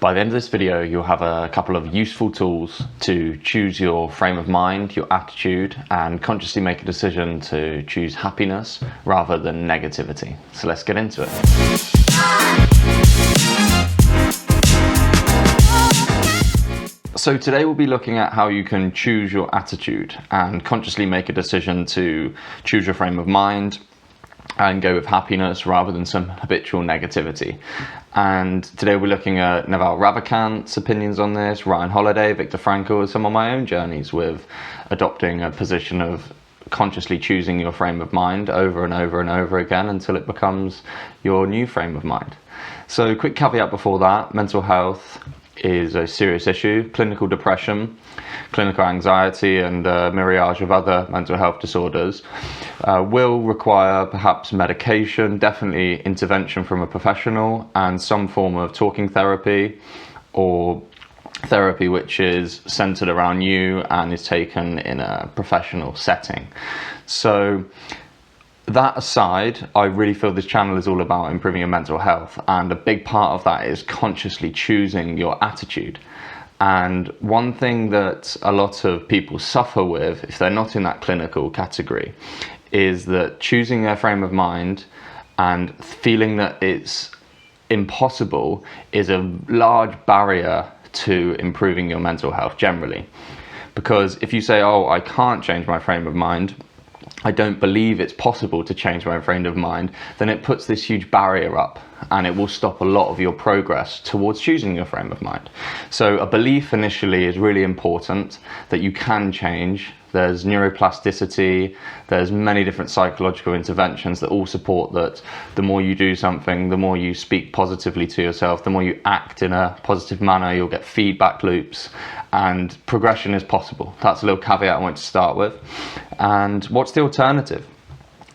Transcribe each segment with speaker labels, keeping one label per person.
Speaker 1: By the end of this video, you'll have a couple of useful tools to choose your frame of mind, your attitude, and consciously make a decision to choose happiness rather than negativity. So let's get into it. So today we'll be looking at how you can choose your attitude and consciously make a decision to choose your frame of mind and go with happiness rather than some habitual negativity. And today we're looking at Naval Ravikant's opinions on this, Ryan Holiday, Viktor Frankl, some of my own journeys with adopting a position of consciously choosing your frame of mind over and over and over again until it becomes your new frame of mind. So quick caveat before that, mental health is a serious issue. Clinical depression, clinical anxiety, and a myriad of other mental health disorders will require perhaps medication, definitely intervention from a professional, and some form of talking therapy or therapy which is centered around you and is taken in a professional setting. So that aside, I really feel this channel is all about improving your mental health, and a big part of that is consciously choosing your attitude. And one thing that a lot of people suffer with, if they're not in that clinical category, is that choosing their frame of mind and feeling that it's impossible is a large barrier to improving your mental health generally. Because if you say, oh, I can't change my frame of mind, I don't believe it's possible to change my frame of mind, then it puts this huge barrier up and it will stop a lot of your progress towards choosing your frame of mind. So a belief initially is really important that you can change. There's neuroplasticity, there's many different psychological interventions that all support that the more you do something, the more you speak positively to yourself, the more you act in a positive manner, you'll get feedback loops, and progression is possible. That's a little caveat I want to start with. And what's the alternative?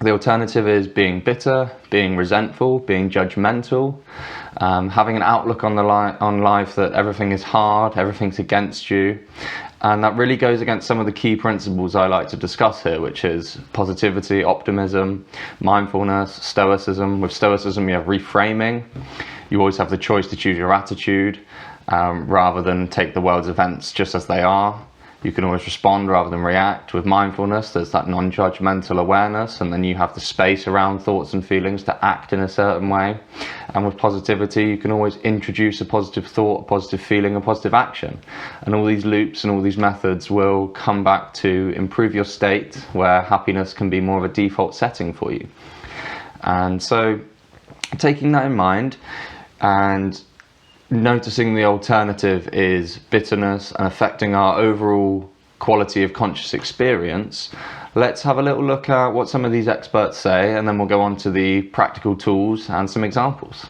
Speaker 1: The alternative is being bitter, being resentful, being judgmental, having an outlook on life that everything is hard, everything's against you. And that really goes against some of the key principles I like to discuss here, which is positivity, optimism, mindfulness, stoicism. With stoicism, you have reframing. You always have the choice to choose your attitude rather than take the world's events just as they are. You can always respond rather than react. With mindfulness, there's that non-judgmental awareness, and then you have the space around thoughts and feelings to act in a certain way. And with positivity, you can always introduce a positive thought, a positive feeling, a positive action. And all these loops and all these methods will come back to improve your state, where happiness can be more of a default setting for you. And so, taking that in mind, and noticing the alternative is bitterness and affecting our overall quality of conscious experience, let's have a little look at what some of these experts say, and then we'll go on to the practical tools and some examples.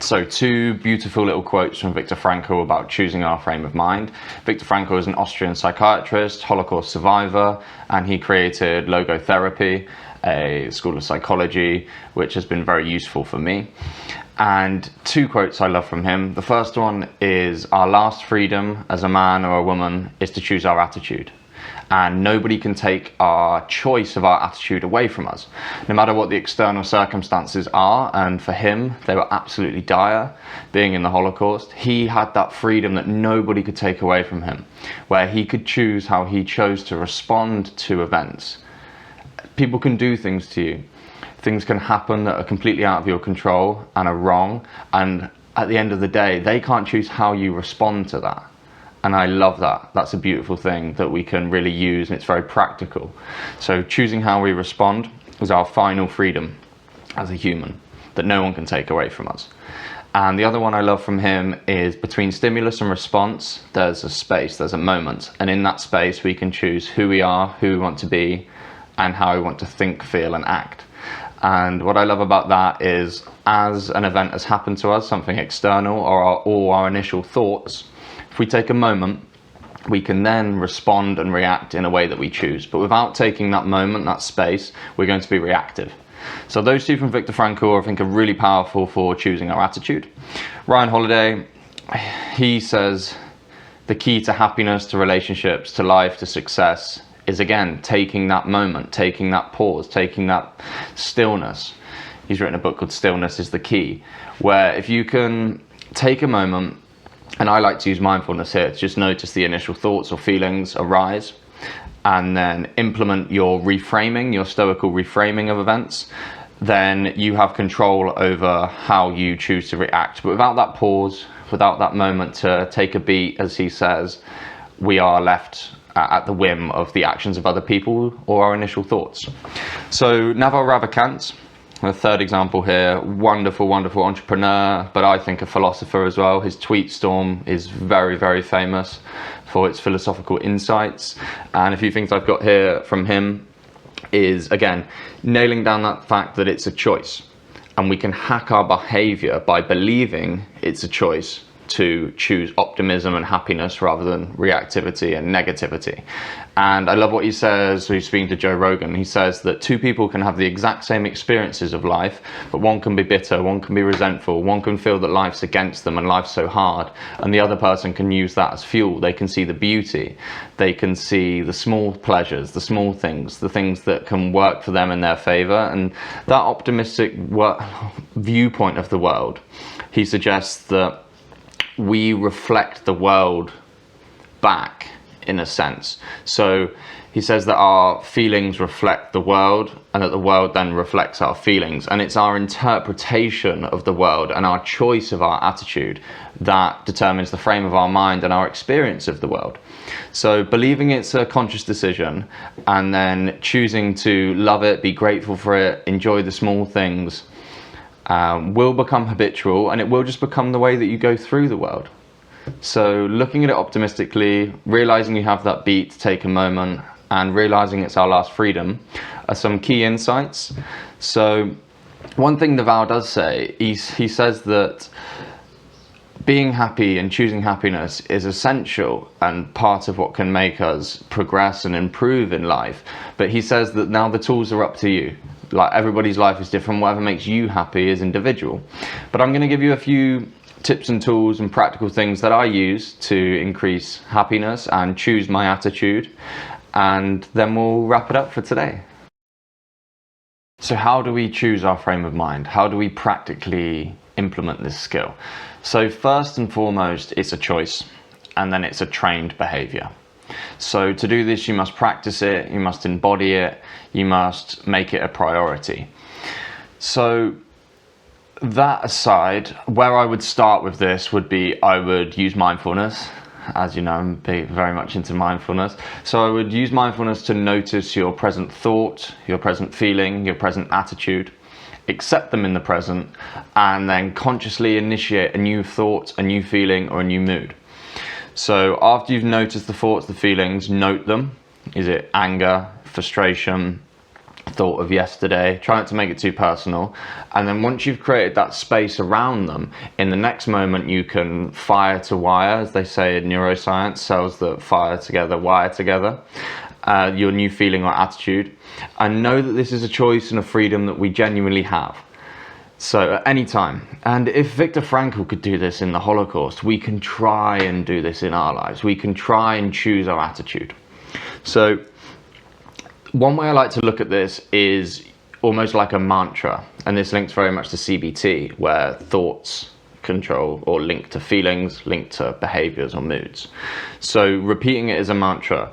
Speaker 1: So two beautiful little quotes from Viktor Frankl about choosing our frame of mind. Viktor Frankl is an Austrian psychiatrist, Holocaust survivor, and he created logotherapy, a school of psychology, which has been very useful for me. And two quotes I love from him. The first one is, our last freedom as a man or a woman is to choose our attitude. And nobody can take our choice of our attitude away from us, no matter what the external circumstances are. And for him, they were absolutely dire. Being in the Holocaust, he had that freedom that nobody could take away from him, where he could choose how he chose to respond to events. People can do things to you. Things can happen that are completely out of your control and are wrong, and at the end of the day, they can't choose how you respond to that. And I love that. That's a beautiful thing that we can really use, and it's very practical. So choosing how we respond is our final freedom as a human that no one can take away from us. And the other one I love from him is, between stimulus and response, there's a space, there's a moment. And in that space, we can choose who we are, who we want to be, and how we want to think, feel, and act. And what I love about that is, as an event has happened to us, something external or our initial thoughts, if we take a moment, we can then respond and react in a way that we choose. But without taking that moment, that space, we're going to be reactive. So those two from Viktor Frankl I think are really powerful for choosing our attitude. Ryan Holiday, he says, the key to happiness, to relationships, to life, to success is, again, taking that moment, taking that pause, taking that stillness. He's written a book called Stillness is the Key, where if you can take a moment, and I like to use mindfulness here to just notice the initial thoughts or feelings arise, and then implement your reframing, your stoical reframing of events. Then you have control over how you choose to react. But without that pause, without that moment to take a beat, as he says, we are left at the whim of the actions of other people or our initial thoughts. So Naval Ravikant, the third example here, wonderful entrepreneur, but I think a philosopher as well. His tweet storm is very famous for its philosophical insights. And a few things I've got here from him is, again, nailing down that fact that it's a choice. And we can hack our behavior by believing it's a choice to choose optimism and happiness rather than reactivity and negativity. And I love what he says. He's speaking to Joe Rogan. He says that two people can have the exact same experiences of life, but one can be bitter, one can be resentful, one can feel that life's against them and life's so hard, and the other person can use that as fuel. They can see the beauty, they can see the small pleasures, the small things, the things that can work for them in their favor. And that optimistic viewpoint of the world, he suggests that we reflect the world back, in a sense. So he says that our feelings reflect the world, and that the world then reflects our feelings. And it's our interpretation of the world and our choice of our attitude that determines the frame of our mind and our experience of the world. So believing it's a conscious decision, and then choosing to love it, be grateful for it, enjoy the small things, will become habitual, and it will just become the way that you go through the world. So looking at it optimistically, realizing you have that beat to take a moment, and realizing it's our last freedom are some key insights. So one thing Naval does say, he says that being happy and choosing happiness is essential and part of what can make us progress and improve in life. But he says that now the tools are up to you. Like, everybody's life is different. Whatever makes you happy is individual. But I'm going to give you a few tips and tools and practical things that I use to increase happiness and choose my attitude. And then we'll wrap it up for today. So how do we choose our frame of mind? How do we practically implement this skill? So first and foremost, it's a choice, and then it's a trained behavior. So to do this, you must practice it, you must embody it, you must make it a priority. So that aside, where I would start with this would be, I would use mindfulness. As you know, I'm very much into mindfulness. So I would use mindfulness to notice your present thought, your present feeling, your present attitude, accept them in the present, and then consciously initiate a new thought, a new feeling, or a new mood. So after you've noticed the thoughts, the feelings, note them. Is it anger, frustration, thought of yesterday? Try not to make it too personal. And then once you've created that space around them, in the next moment you can fire to wire, as they say in neuroscience, cells that fire together wire together, your new feeling or attitude. And know that this is a choice and a freedom that we genuinely have. So at any time. And if Viktor Frankl could do this in the Holocaust, we can try and do this in our lives. We can try and choose our attitude. So one way I like to look at this is almost like a mantra. And this links very much to CBT, where thoughts control or link to feelings, link to behaviors or moods. So repeating it as a mantra,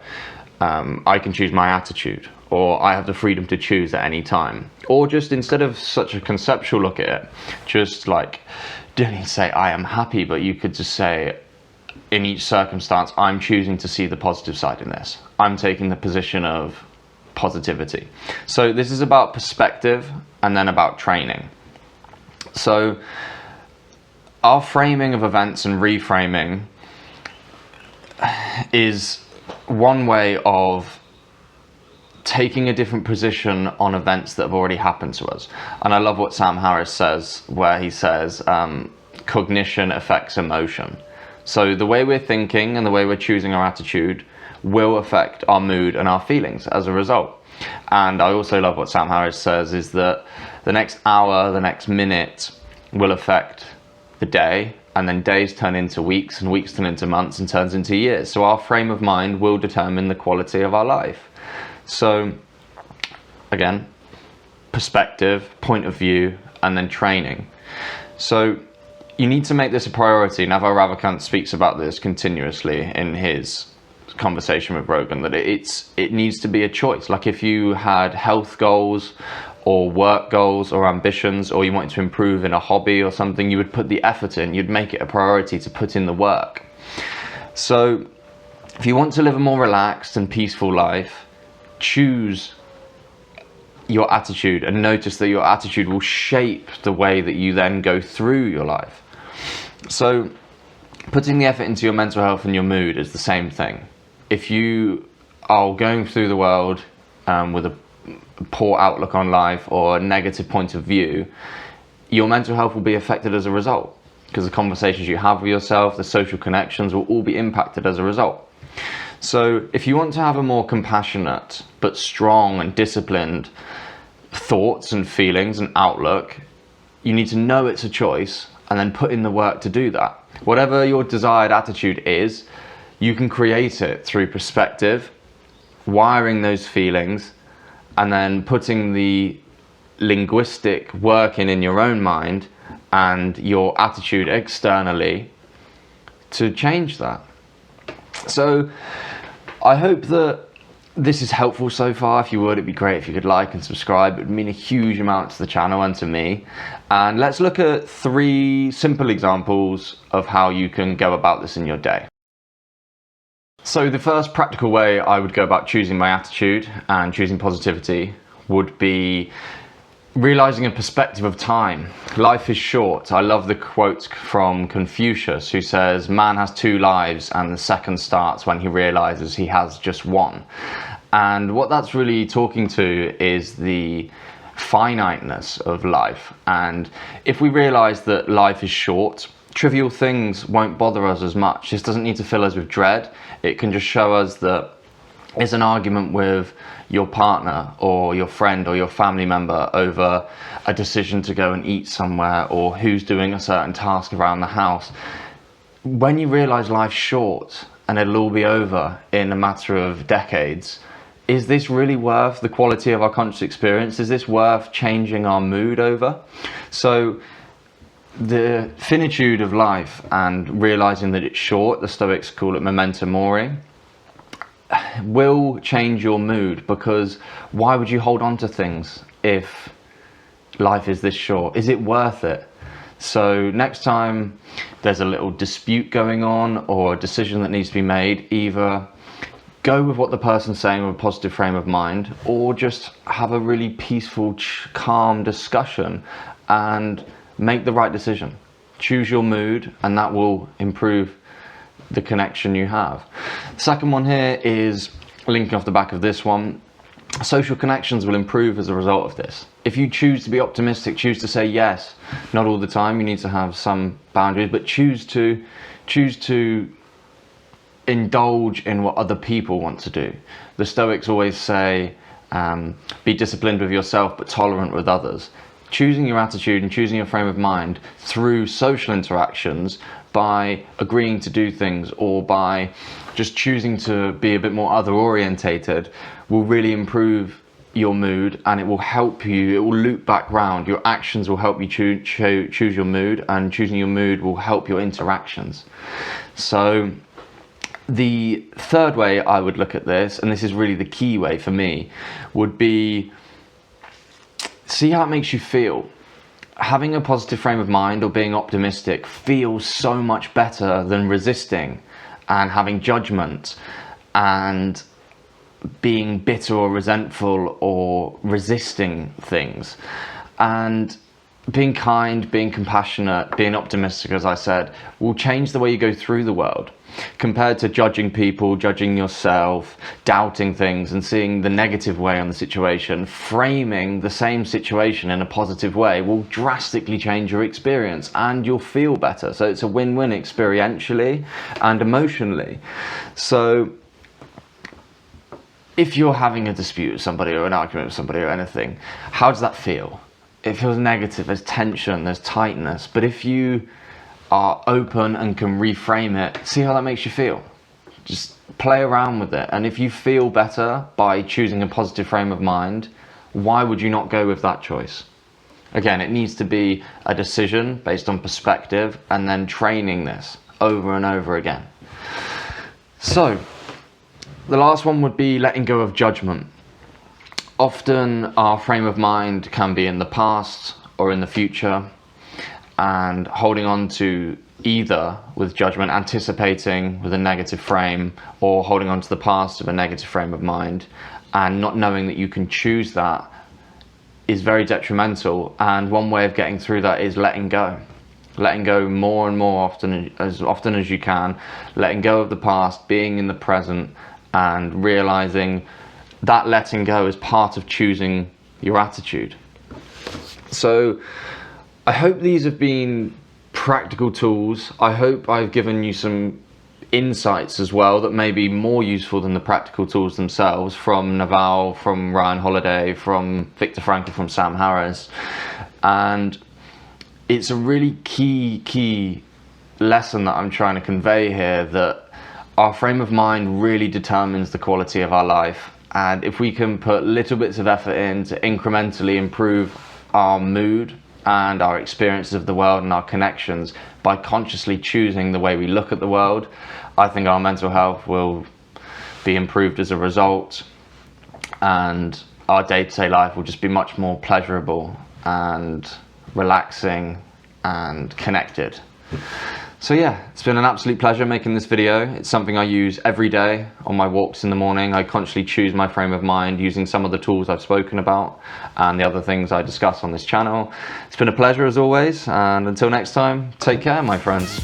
Speaker 1: I can choose my attitude, or I have the freedom to choose at any time. Or just, instead of such a conceptual look at it, just like, don't need to say I am happy, but you could just say, in each circumstance, I'm choosing to see the positive side in this. I'm taking the position of positivity. So this is about perspective and then about training. So our framing of events and reframing is one way of taking a different position on events that have already happened to us. And I love what Sam Harris says, where he says cognition affects emotion. So the way we're thinking and the way we're choosing our attitude will affect our mood and our feelings as a result. And I also love what Sam Harris says is that the next hour, the next minute will affect the day, and then days turn into weeks, and weeks turn into months, and turns into years. So our frame of mind will determine the quality of our life. So again, perspective, point of view, and then training. So you need to make this a priority. Naval Ravikant speaks about this continuously in his conversation with Rogan, that it needs to be a choice. Like if you had health goals or work goals or ambitions, or you wanted to improve in a hobby or something, you would put the effort in, you'd make it a priority to put in the work. So if you want to live a more relaxed and peaceful life, choose your attitude and notice that your attitude will shape the way that you then go through your life. So putting the effort into your mental health and your mood is the same thing. If you are going through the world with a poor outlook on life or a negative point of view, your mental health will be affected as a result, because the conversations you have with yourself, the social connections will all be impacted as a result. So if you want to have a more compassionate but strong and disciplined thoughts and feelings and outlook, you need to know it's a choice and then put in the work to do that. Whatever your desired attitude is, you can create it through perspective, wiring those feelings, and then putting the linguistic work in your own mind and your attitude externally to change that. So I hope that this is helpful so far. If you would, it'd be great if you could like and subscribe. It would mean a huge amount to the channel and to me. And let's look at 3 simple examples of how you can go about this in your day. So the first practical way I would go about choosing my attitude and choosing positivity would be realizing a perspective of time. Life is short. I love the quote from Confucius, who says, "Man has 2 lives and the second starts when he realizes he has just one." And what that's really talking to is the finiteness of life. And if we realize that life is short, trivial things won't bother us as much. This doesn't need to fill us with dread. It can just show us that it's an argument with your partner or your friend or your family member over a decision to go and eat somewhere, or who's doing a certain task around the house. When you realize life's short and it'll all be over in a matter of decades, is this really worth the quality of our conscious experience? Is this worth changing our mood over? So the finitude of life and realizing that it's short, the Stoics call it memento mori, will change your mood, because why would you hold on to things if life is this short? Is it worth it? So next time there's a little dispute going on or a decision that needs to be made, either go with what the person's saying with a positive frame of mind, or just have a really peaceful, calm discussion and make the right decision. Choose your mood, and that will improve the connection you have. The second one here is linking off the back of this one. Social connections will improve as a result of this. If you choose to be optimistic, choose to say yes, not all the time, you need to have some boundaries, but choose to indulge in what other people want to do. The Stoics always say, be disciplined with yourself but tolerant with others. Choosing your attitude and choosing your frame of mind through social interactions, by agreeing to do things or by just choosing to be a bit more other orientated, will really improve your mood, and it will help you, it will loop back round. Your actions will help you choose your mood, and choosing your mood will help your interactions. So the third way I would look at this, and this is really the key way for me, would be see how it makes you feel. Having a positive frame of mind or being optimistic feels so much better than resisting and having judgment and being bitter or resentful or resisting things. And being kind, being compassionate, being optimistic, as I said, will change the way you go through the world. Compared to judging people, judging yourself, doubting things and seeing the negative way on the situation, framing the same situation in a positive way will drastically change your experience, and you'll feel better. So it's a win-win experientially and emotionally. So if you're having a dispute with somebody or an argument with somebody or anything, how does that feel? It feels negative, there's tension, there's tightness. But if you are open and can reframe it, see how that makes you feel. Just play around with it. And if you feel better by choosing a positive frame of mind, why would you not go with that choice? Again, it needs to be a decision based on perspective and then training this over and over again. So, the last one would be letting go of judgment. Often our frame of mind can be in the past or in the future, and holding on to either with judgment, anticipating with a negative frame, or holding on to the past with a negative frame of mind, and not knowing that you can choose that is very detrimental. And one way of getting through that is letting go more and more often as you can, letting go of the past, being in the present, and realizing that letting go is part of choosing your attitude. So I hope these have been practical tools. I hope I've given you some insights as well that may be more useful than the practical tools themselves, from Naval, from Ryan Holiday, from Viktor Frankl, from Sam Harris. And it's a really key lesson that I'm trying to convey here, that our frame of mind really determines the quality of our life. And if we can put little bits of effort in to incrementally improve our mood and our experiences of the world and our connections by consciously choosing the way we look at the world, I think our mental health will be improved as a result, and our day-to-day life will just be much more pleasurable and relaxing and connected. So yeah, it's been an absolute pleasure making this video. It's something I use every day on my walks in the morning. I consciously choose my frame of mind using some of the tools I've spoken about and the other things I discuss on this channel. It's been a pleasure as always, and until next time, take care, my friends.